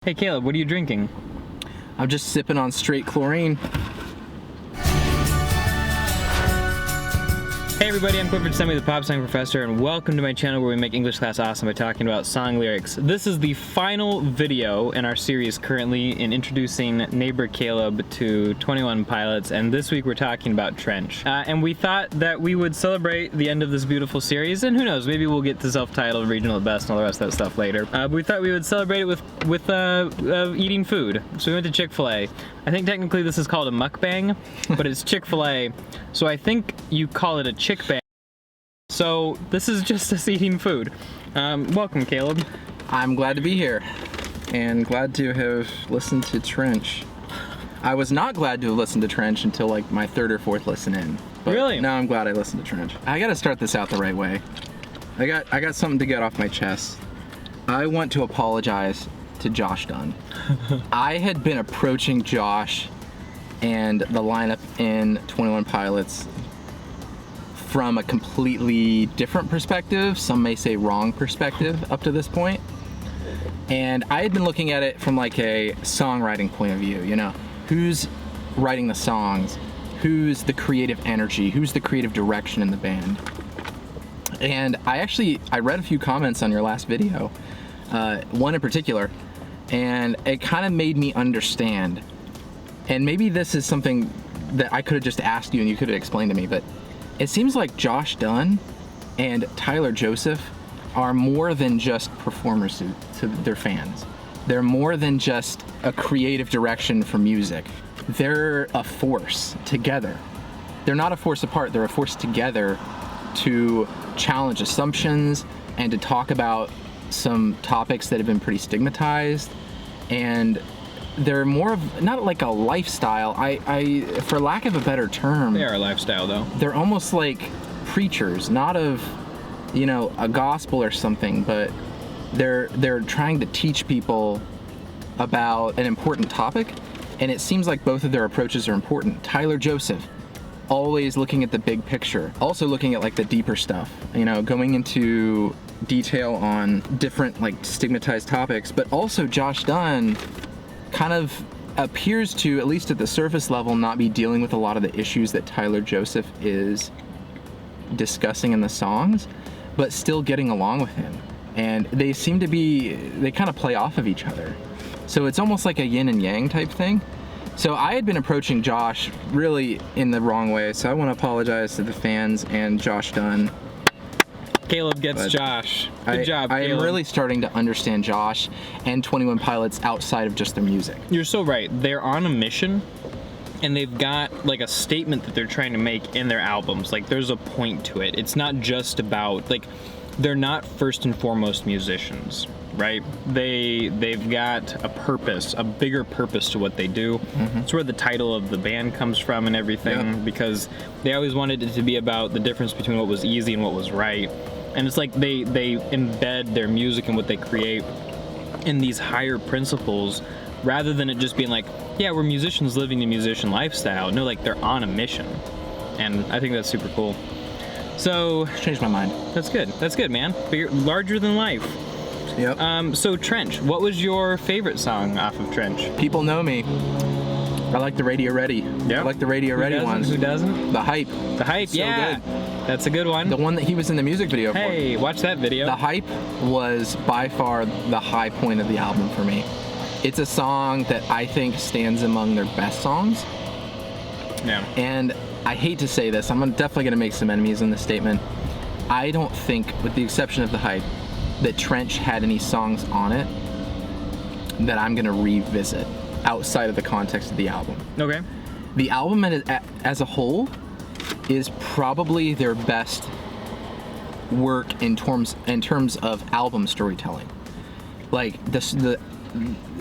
Hey Caleb, what are you drinking? I'm just sipping on straight chlorine. Hey everybody, I'm Clifford Semi, the pop song professor, and welcome to my channel where we make English class awesome by talking about song lyrics. This is the final video in our series currently in introducing neighbor Caleb to 21 Pilots, and this week we're talking about Trench. And we thought that we would celebrate the end of this beautiful series, and who knows, maybe we'll get to self-titled, regional at best, and all the rest of that stuff later. But we thought we would celebrate it with eating food. So we went to Chick-fil-A. I think technically this is called a mukbang, but it's Chick-fil-A, so I think you call it a chick-bang. So this is just us eating food. Welcome, Caleb. I'm glad to be here and glad to have listened to Trench. I was not glad to have listened to Trench until like my third or fourth listen in. But really? Now I'm glad I listened to Trench. I gotta start this out the right way. I got something to get off my chest. I want to apologize to Josh Dunn. I had been approaching Josh and the lineup in 21 Pilots from a completely different perspective, some may say wrong perspective up to this point. And I had been looking at it from like a songwriting point of view, you know, who's writing the songs, who's the creative energy, who's the creative direction in the band. And I read a few comments on your last video, one in particular, and it kind of made me understand. And maybe this is something that I could have just asked you and you could have explained to me, but it seems like Josh Dunn and Tyler Joseph are more than just performers to their fans. They're more than just a creative direction for music. They're a force together. They're not a force apart, they're a force together to challenge assumptions and to talk about some topics that have been pretty stigmatized. And they're more of, not like a lifestyle, I for lack of a better term. They are a lifestyle though. They're almost like preachers, not of, you know, a gospel or something, but they're trying to teach people about an important topic, and it seems like both of their approaches are important. Tyler Joseph, always looking at the big picture, also looking at like the deeper stuff, you know, going into detail on different like stigmatized topics, but also Josh Dunn kind of appears to, at least at the surface level, not be dealing with a lot of the issues that Tyler Joseph is discussing in the songs, but still getting along with him. And they seem to be, they kind of play off of each other. So it's almost like a yin and yang type thing. So I had been approaching Josh really in the wrong way, so I want to apologize to the fans and Josh Dunn. Caleb gets Josh. Good job, I Caleb. am really starting to understand Josh and 21 Pilots outside of just their music. You're so right. They're on a mission, and they've got like a statement that they're trying to make in their albums. Like there's a point to it. It's not just about, like, they're not first and foremost musicians, right? They've got a purpose, a bigger purpose to what they do. Mm-hmm. It's where the title of the band comes from and everything, because they always wanted it to be about the difference between what was easy and what was right. And it's like they embed their music and what they create in these higher principles, rather than it just being like, yeah, we're musicians living the musician lifestyle. No, like they're on a mission. And I think that's super cool. So, Changed my mind. That's good. That's good, man. Bigger, larger than life. Yep. So Trench, what was your favorite song off of Trench? People know me. I like the Radio Ready. Yep. I like the Radio Ready ones. Who doesn't? The Hype. The Hype, So yeah. good. That's a good one. The one that he was in the music video for. Hey, watch that video. The Hype was by far the high point of the album for me. It's a song that I think stands among their best songs. Yeah. And I hate to say this, I'm definitely going to make some enemies in this statement. I don't think, with the exception of The Hype, that Trench had any songs on it that I'm going to revisit outside of the context of the album. Okay. The album as a whole is probably their best work in terms of album storytelling. Like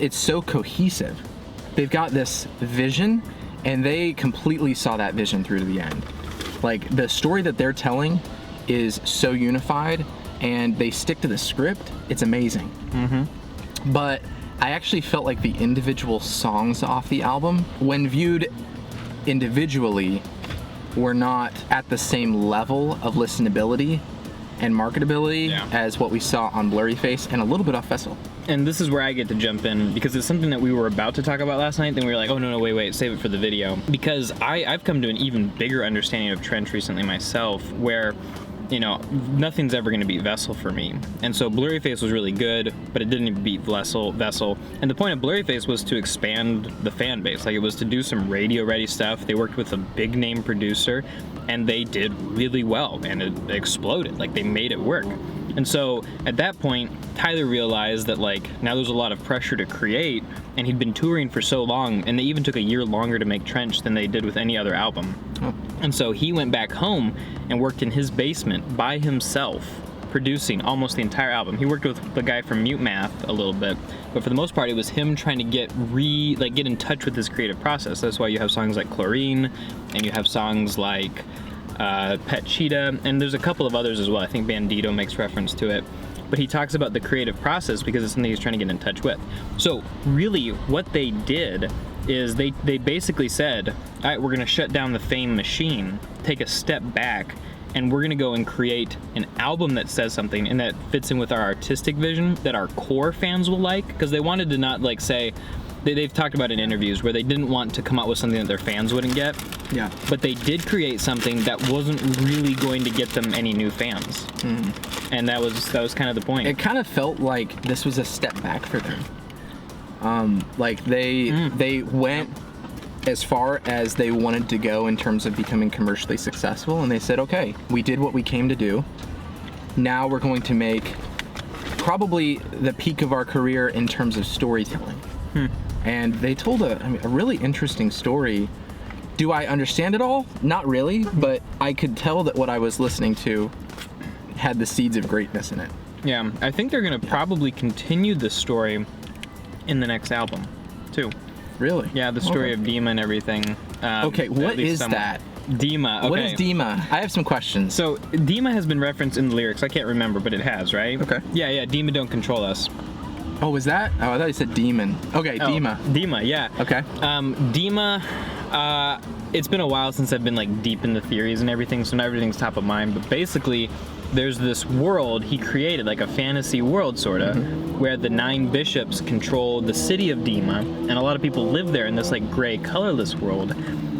it's so cohesive. They've got this vision, and they completely saw that vision through to the end. Like the story that they're telling is so unified, and they stick to the script. It's amazing. Mm-hmm. But I actually felt like the individual songs off the album, when viewed individually, were not at the same level of listenability and marketability as what we saw on Blurry Face and a little bit off Vessel. and this is where I get to jump in, because it's something that we were about to talk about last night, then we were like, oh no, wait, save it for the video. Because I've come to an even bigger understanding of Trench recently myself, where, you know, nothing's ever going to beat Vessel for me. And so Blurryface was really good, but it didn't even beat Vessel. And the point of Blurryface was to expand the fan base. Like, it was to do some radio-ready stuff. They worked with a big-name producer, and they did really well, and it exploded. Like, they made it work. And so at that point, Tyler realized that, like, now there's a lot of pressure to create, and he'd been touring for so long, and they even took a year longer to make Trench than they did with any other album. Oh. And so he went back home and worked in his basement by himself, producing almost the entire album. He worked with the guy from Mute Math a little bit, but for the most part, it was him trying to get in touch with his creative process. That's why you have songs like Chlorine, and you have songs like Pet Cheetah, and there's a couple of others as well. I think Bandito makes reference to it. But he talks about the creative process because it's something he's trying to get in touch with. So really what they did is they basically said, all right, we're going to shut down the fame machine, take a step back, and we're going to go and create an album that says something and that fits in with our artistic vision that our core fans will like. Because they wanted to not, like, say, they've talked about in interviews where they didn't want to come out with something that their fans wouldn't get. Yeah. But they did create something that wasn't really going to get them any new fans. Mm. And that was kind of the point. It kind of felt like this was a step back for them. Like they went as far as they wanted to go in terms of becoming commercially successful, and they said, okay, we did what we came to do. Now we're going to make probably the peak of our career in terms of storytelling. And they told a really interesting story. Do I understand it all? Not really, but I could tell that what I was listening to had the seeds of greatness in it. Yeah, I think they're going to probably continue this story in the next album, too. Really? Yeah, the story of Dima and everything. Okay, what is that? Dima. Okay. What is Dima? I have some questions. So, Dima has been referenced in the lyrics. I can't remember, but it has, right? Okay. Yeah, Dima don't control us. Oh, was that? Oh, I thought you said demon. Okay, Dima. Dima, yeah. Okay. Dima, it's been a while since I've been, like, deep in the theories and everything, so not everything's top of mind, but basically, there's this world he created, like a fantasy world, sorta, where the 9 bishops control the city of Dima, and a lot of people live there in this, like, gray, colorless world,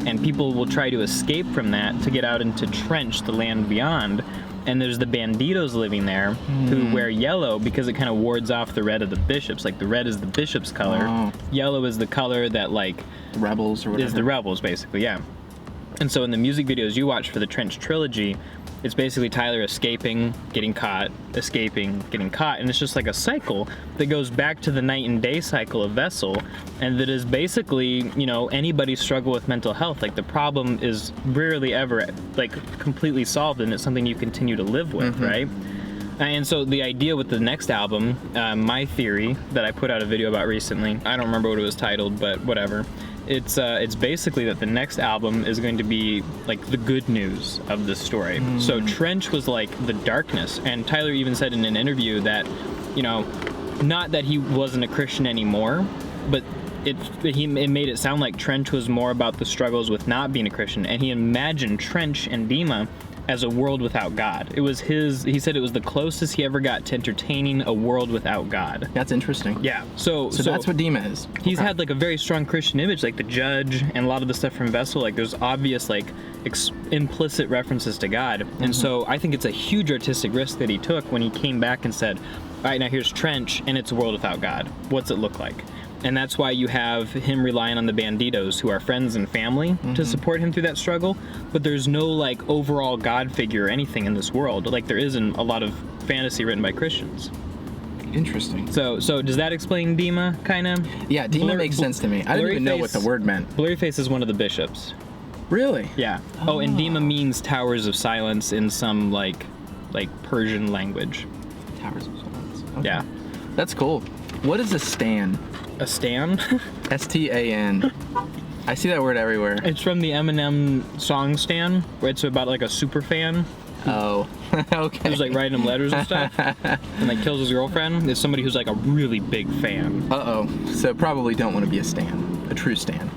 and people will try to escape from that to get out into Trench, the land beyond. And there's the banditos living there who wear yellow because it kind of wards off the red of the bishops. Like, the red is the bishop's color. Oh. Yellow is the color that, like, rebels or whatever. Is the rebels, basically, yeah. And so in the music videos you watch for the Trench trilogy, it's basically Tyler escaping, getting caught, escaping, getting caught, and it's just like a cycle that goes back to the night and day cycle of Vessel, and that is basically, you know, anybody's struggle with mental health. Like, the problem is rarely ever, like, completely solved, and it's something you continue to live with, right? And so the idea with the next album, my theory that I put out a video about recently, I don't remember what it was titled, but whatever. It's basically that the next album is going to be like the good news of the story. So Trench was like the darkness, and Tyler even said in an interview that, you know, not that he wasn't a Christian anymore, but it made it sound like Trench was more about the struggles with not being a Christian, and he imagined Trench and Dima as a world without God. He said it was the closest he ever got to entertaining a world without God. That's interesting. Yeah. So that's what Dima is. He's had like a very strong Christian image, like the Judge and a lot of the stuff from Vessel. Like, there's obvious, like, implicit references to God. And so I think it's a huge artistic risk that he took when he came back and said, all right, now here's Trench, and it's a world without God. What's it look like? And that's why you have him relying on the banditos, who are friends and family, to support him through that struggle. But there's no, like, overall God figure or anything in this world, like there is in a lot of fantasy written by Christians. Interesting. So does that explain Dima, kind of? Yeah, Dima makes sense to me. I didn't even know what the word meant. Blurryface is one of the bishops. Really? Yeah. Oh, and Dima means Towers of Silence in some, like Persian language. Towers of Silence. Okay. Yeah. That's cool. What is a stan? A stan? S-T-A-N. I see that word everywhere. It's from the Eminem song Stan, where it's about, like, a super fan. Oh, okay. Who's, like, writing him letters and stuff, and, like, kills his girlfriend. It's somebody who's, like, a really big fan. Uh-oh. So probably don't want to be a stan. A true stan.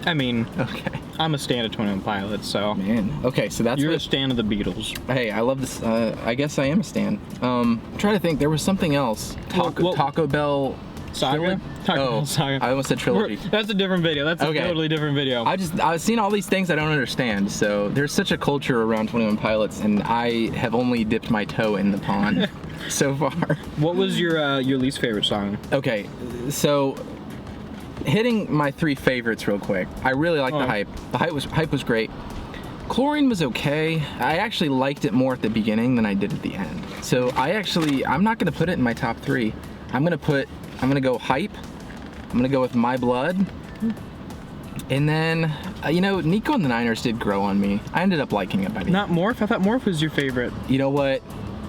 I mean... Okay. I'm a stan of 21 Pilots, so Man. Okay, so that's you're a what. stan of the Beatles. Hey, I love this. I guess I am a stan. I'm trying to think. There was something else. Taco Bell. Saga? Trilogy? Taco Bell Saga. I almost said trilogy. That's a different video. That's a totally different video. I've seen all these things I don't understand. So there's such a culture around 21 Pilots, and I have only dipped my toe in the pond so far. What was your least favorite song? Okay, so hitting my 3 favorites real quick. I really like the hype. The hype was great. Chlorine was okay. I actually liked it more at the beginning than I did at the end. So I'm not gonna put it in my top 3. I'm gonna go hype. I'm gonna go with My Blood. And then, Nico and the Niners did grow on me. I ended up liking it by the end. Not Morph? I thought Morph was your favorite. You know what?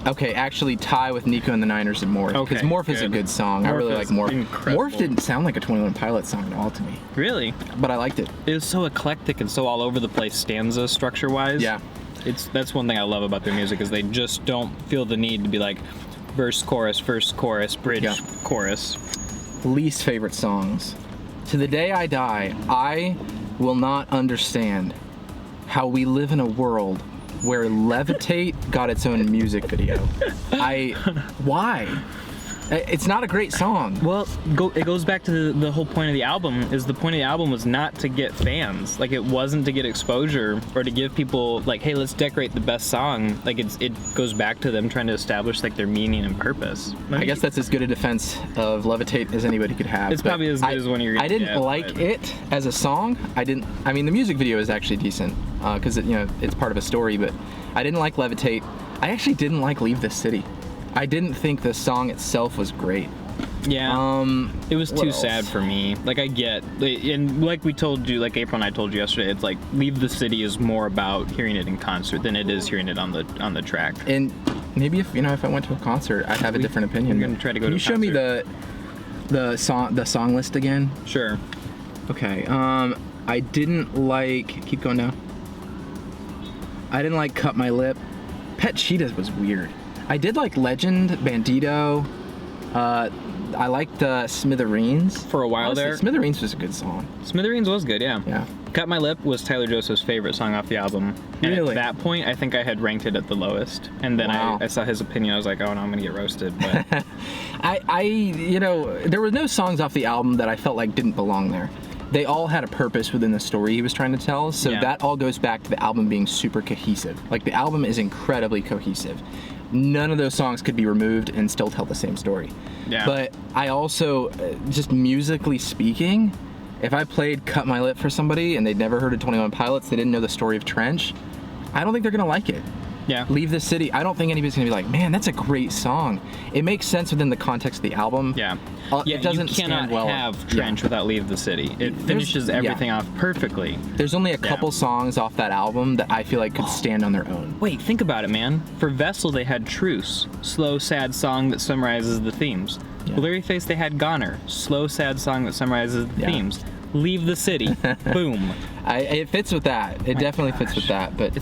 Okay, actually tie with Nico and the Niners and Morph. Okay, because Morph is a good song. I really like Morph. Incredible. Morph didn't sound like a 21 Pilots song at all to me. Really? But I liked it. It was so eclectic and so all over the place stanza structure-wise. Yeah. That's one thing I love about their music is they just don't feel the need to be like verse, chorus, bridge, chorus. Least favorite songs. To the day I die, I will not understand how we live in a world where Levitate got its own music video. Why? It's not a great song. Well, it goes back to the whole point of the album. Is the point of the album was not to get fans. Like, it wasn't to get exposure or to give people like, hey, let's decorate the best song. Like, it goes back to them trying to establish like their meaning and purpose. I guess that's as good a defense of Levitate as anybody could have. It's probably as good as one you're. I didn't like it as a song. I mean, the music video is actually decent because it's part of a story. But I didn't like Levitate. I actually didn't like Leave This City. I didn't think the song itself was great. Yeah. It was too sad for me. Like, I get, and like we told you, like April and I told you yesterday, it's like Leave the City is more about hearing it in concert than it is hearing it on the track. And maybe if I went to a concert, I'd have a different opinion. We're gonna try to go. Can you show me the song list again? Sure. Okay. I didn't like. Keep going down. I didn't like Cut My Lip. Pet Cheetahs was weird. I did like Legend, Bandito. I liked Smithereens. For a while there. Smithereens was a good song. Smithereens was good, yeah. Yeah. Cut My Lip was Tyler Joseph's favorite song off the album. And Really? at that point, I think I had ranked it at the lowest. And then Wow. I saw his opinion. I was like, oh no, I'm gonna get roasted. But there were no songs off the album that I felt like didn't belong there. They all had a purpose within the story he was trying to tell, so that all goes back to the album being super cohesive. Like, the album is incredibly cohesive. None of those songs could be removed and still tell the same story. Yeah. But I also, just musically speaking, if I played Cut My Lip for somebody and they'd never heard of 21 Pilots, they didn't know the story of Trench, I don't think they're gonna like it. yeah. Leave the City, I don't think anybody's gonna be like, man, that's a great song. It makes sense within the context of the album. Yeah. It doesn't you cannot stand well. have Trench without Leave the City. It finishes everything off perfectly. There's only a couple songs off that album that I feel like could stand on their own. Wait, think about it, man. For Vessel, they had Truce, slow, sad song that summarizes the themes. Yeah. Blurry Face, they had Goner, slow, sad song that summarizes the themes. Leave the City, boom. It fits with that. It definitely fits with that. But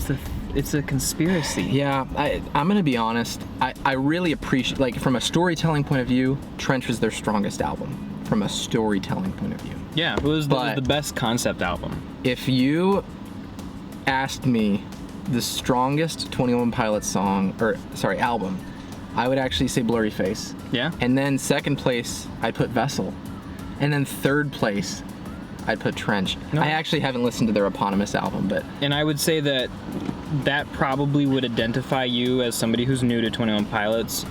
It's a conspiracy. yeah, I'm gonna be honest. I really appreciate, like, from a storytelling point of view, Trench was their strongest album. From a storytelling point of view. Yeah, it was the best concept album. If you asked me the strongest 21 Pilots album, I would actually say Blurry Face. Yeah. And then second place, I'd put Vessel. And then third place, I'd put Trench. No. I actually haven't listened to their eponymous album, but And I would say that probably would identify you as somebody who's new to 21 Pilots.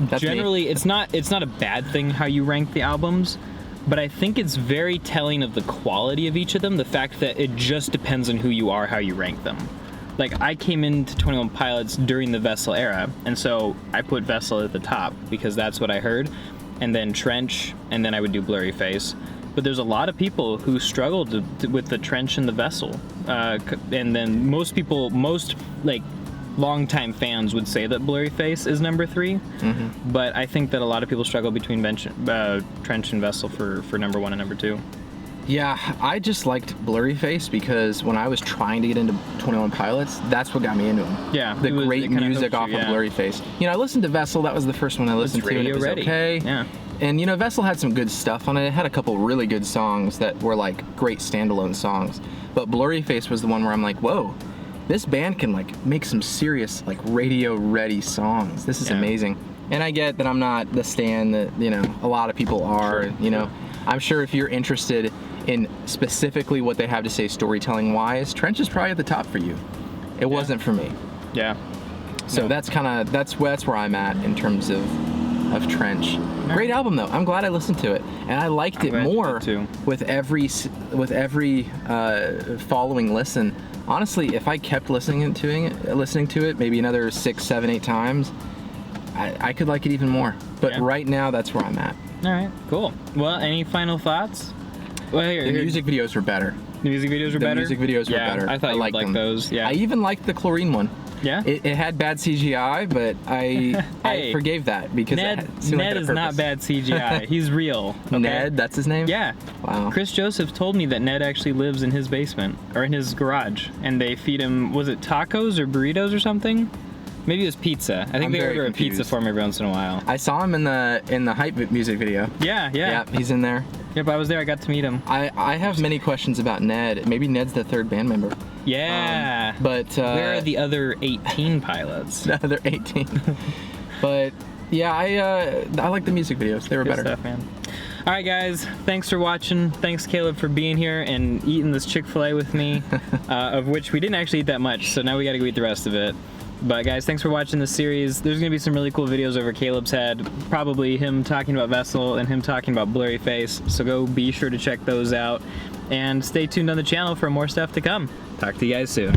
That's Generally, it's not a bad thing how you rank the albums, but I think it's very telling of the quality of each of them, the fact that it just depends on who you are, how you rank them. Like, I came into 21 Pilots during the Vessel era, and so I put Vessel at the top because that's what I heard, and then Trench, and then I would do Blurry Face. But there's a lot of people who struggled with the Trench and the Vessel, and then most like longtime fans would say that Blurry Face is number 3. Mm-hmm. But I think that a lot of people struggle between Trench and Vessel for number 1 and number 2. yeah, I just liked Blurry Face because when I was trying to get into 21 Pilots, that's what got me into them. Yeah, the great music off of Blurry Face. I listened to Vessel. That was the first one I listened to, and it was okay. Yeah. And you know, Vessel had some good stuff on it. It had a couple really good songs that were like great standalone songs. But Blurry Face was the one where I'm like, whoa, this band can like make some serious like radio ready songs. This is amazing. And I get that I'm not the stan that, you know, a lot of people are. Sure, you know, I'm sure if you're interested in specifically what they have to say storytelling wise, Trench is probably at the top for you. It wasn't for me. Yeah. So that's where I'm at in terms of Trench. Great album though. I'm glad I listened to it, and I liked it more with every following listen. Honestly, if I kept listening to it maybe another 6, 7, 8 times, I could like it even more. But right now, that's where I'm at. All right, cool. Well, any final thoughts? Well, the music videos were better. The music videos were better? The music videos were better. I thought you would like those. Yeah. I even liked the chlorine one. Yeah? It had bad CGI, but I forgave that because Ned is not bad CGI. He's real. Okay? Ned, that's his name? Yeah. Wow. Chris Joseph told me that Ned actually lives in his basement, or in his garage, and they feed him, was it tacos or burritos or something? Maybe it was pizza. I think they order a pizza for him every once in a while. I saw him in the Hype music video. Yeah. Yeah, he's in there. Yep, I was there. I got to meet him. I have many questions about Ned. Maybe Ned's the third band member. Yeah. But where are the other 18 pilots? The other 18. But yeah, I like the music videos. They were better. Good stuff, man. All right, guys. Thanks for watching. Thanks, Caleb, for being here and eating this Chick-fil-A with me, of which we didn't actually eat that much, so now we got to go eat the rest of it. But guys, thanks for watching this series. There's gonna be some really cool videos over Caleb's head, probably him talking about Vessel and him talking about Blurry Face, so go be sure to check those out. And stay tuned on the channel for more stuff to come. Talk to you guys soon.